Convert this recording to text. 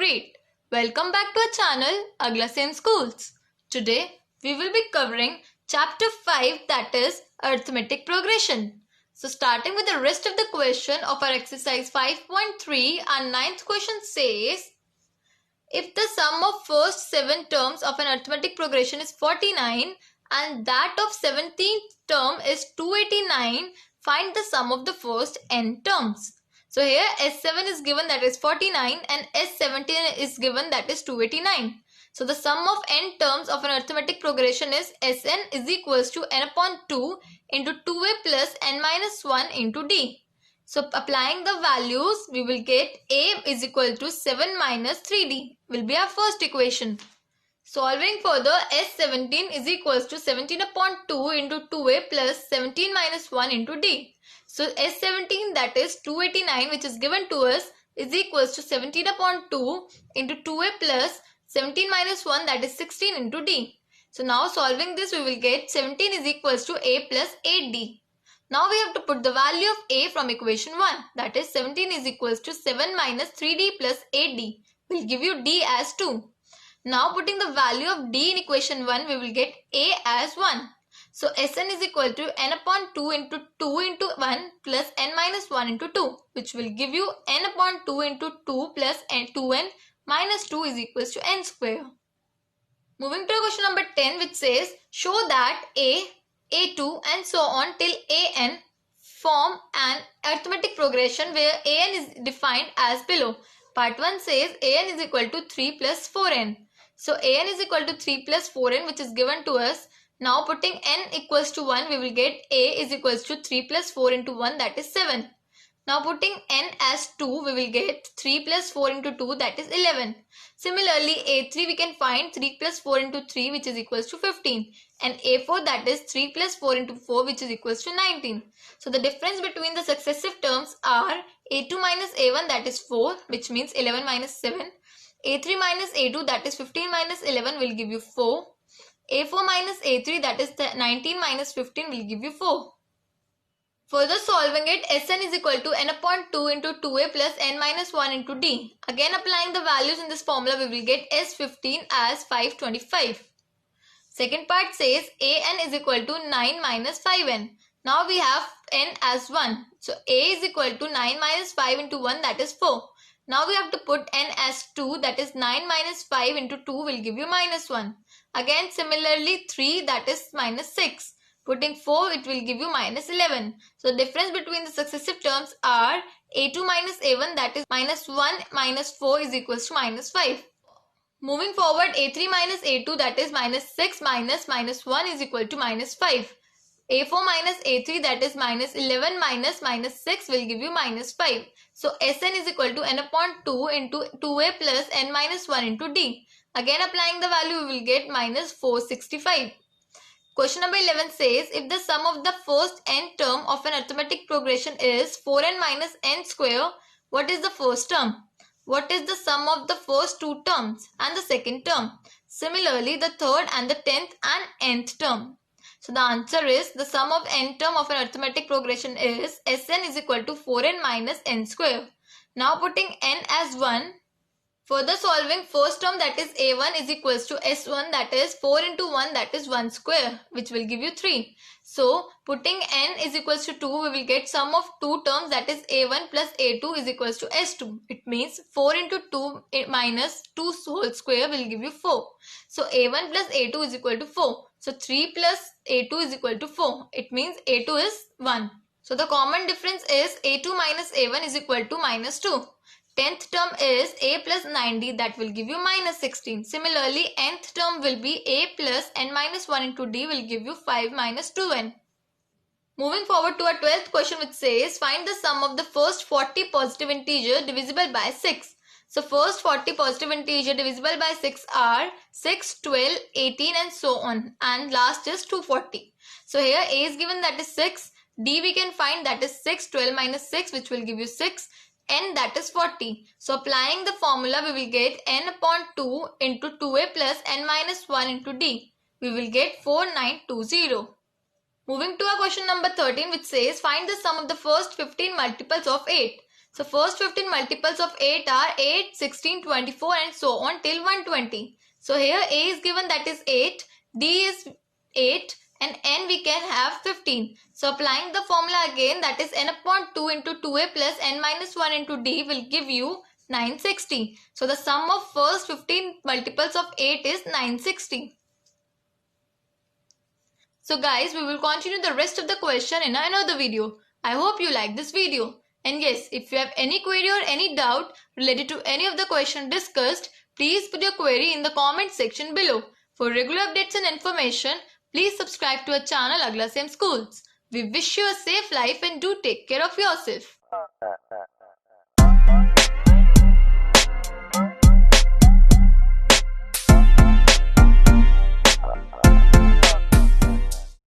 great. Welcome back to our channel Aglasen Schools. Today we will be covering chapter 5, that is arithmetic progression. So starting with the rest of the question of our exercise 5.3, our ninth question says, if the sum of first 7 terms of an arithmetic progression is 49 and that of 17th term is 289, find the sum of the first n terms. So here S7 is given, that is 49, and S17 is given, that is 289. So the sum of n terms of an arithmetic progression is Sn is equals to n upon 2 into 2a plus n minus 1 into d. So applying the values, we will get a is equal to 7 minus 3d will be our first equation. Solving further, S17 is equals to 17 upon 2 into 2a plus 17 minus 1 into d. So S17, that is 289, which is given to us, is equals to 17 upon 2 into 2a plus 17 minus 1, that is 16 into d. So now solving this, we will get 17 is equals to a plus 8d. Now we have to put the value of a from equation 1, that is 17 is equals to 7 minus 3d plus 8d will give you d as 2. Now putting the value of d in equation 1, we will get a as 1. So Sn is equal to n upon 2 into 2 into 1 plus n minus 1 into 2, which will give you n upon 2 into 2 plus n 2n minus 2 is equals to n square. Moving to question number 10, which says, show that a, a2 and so on till an form an arithmetic progression where an is defined as below. Part 1 says an is equal to 3 plus 4n. So an is equal to 3 plus 4n, which is given to us. Now putting n equals to 1, we will get a is equals to 3 plus 4 into 1, that is 7. Now putting n as 2, we will get 3 plus 4 into 2, that is 11. Similarly, a3 we can find 3 plus 4 into 3, which is equals to 15. And a4, that is 3 plus 4 into 4, which is equals to 19. So the difference between the successive terms are a2 minus a1, that is 4, which means 11 minus 7. a3 minus a2, that is 15 minus 11 will give you 4. a4 minus a3, that is 19 minus 15 will give you 4. Further solving it, Sn is equal to n upon 2 into 2a plus n minus 1 into d. Again applying the values in this formula, we will get S15 as 525. Second part says an is equal to 9 minus 5n. Now we have n as 1. So a is equal to 9 minus 5 into 1, that is 4. Now we have to put n as 2, that is 9 minus 5 into 2 will give you minus 1. Again similarly 3, that is minus 6. Putting 4, it will give you minus 11. So the difference between the successive terms are a2 minus a1, that is minus 1 minus 4 is equals to minus 5. Moving forward, a3 minus a2, that is minus 6 minus minus 1 is equal to minus 5. a4 minus a3, that is minus 11 minus minus 6 will give you minus 5. So Sn is equal to n upon 2 into 2a plus n minus 1 into d. Again applying the value, we will get minus 465. Question number 11 says, if the sum of the first n term of an arithmetic progression is 4n minus n square, what is the first term? What is the sum of the first two terms and the second term? Similarly, the third and the 10th and nth term. So the answer is, the sum of n term of an arithmetic progression is Sn is equal to 4n minus n square. Now putting n as 1. Further solving, first term, that is a1 is equals to s1, that is 4 into 1, that is 1 square, which will give you 3. So putting n is equals to 2, we will get sum of two terms, that is a1 plus a2 is equals to s2. It means 4 into 2 minus 2 whole square will give you 4. So a1 plus a2 is equal to 4. So 3 plus a2 is equal to 4. It means a2 is 1. So the common difference is a2 minus a1 is equal to minus 2. 10th term is a plus 9d, that will give you minus 16. Similarly, nth term will be a plus n minus 1 into d will give you 5 minus 2n. Moving forward to our 12th question, which says, find the sum of the first 40 positive integer divisible by 6. So first 40 positive integer divisible by 6 are 6, 12, 18 and so on, and last is 240. So here a is given, that is 6, d we can find, that is 6, 12 minus 6, which will give you 6. N, that is 40. So applying the formula, we will get n upon 2 into 2a plus n minus 1 into d. We will get 4920. Moving to our question number 13, which says, find the sum of the first 15 multiples of 8. So first 15 multiples of 8 are 8, 16, 24 and so on till 120. So here A is given, that is 8, D is 8 and N we can have 15. So applying the formula again, that is N upon 2 into 2A plus N minus 1 into D will give you 960. So the sum of first 15 multiples of 8 is 960. So guys, we will continue the rest of the question in another video. I hope you like this video. And yes, if you have any query or any doubt related to any of the question discussed, please put your query in the comment section below. For regular updates and information, please subscribe to our channel Agla Same Schools. We wish you a safe life and do take care of yourself.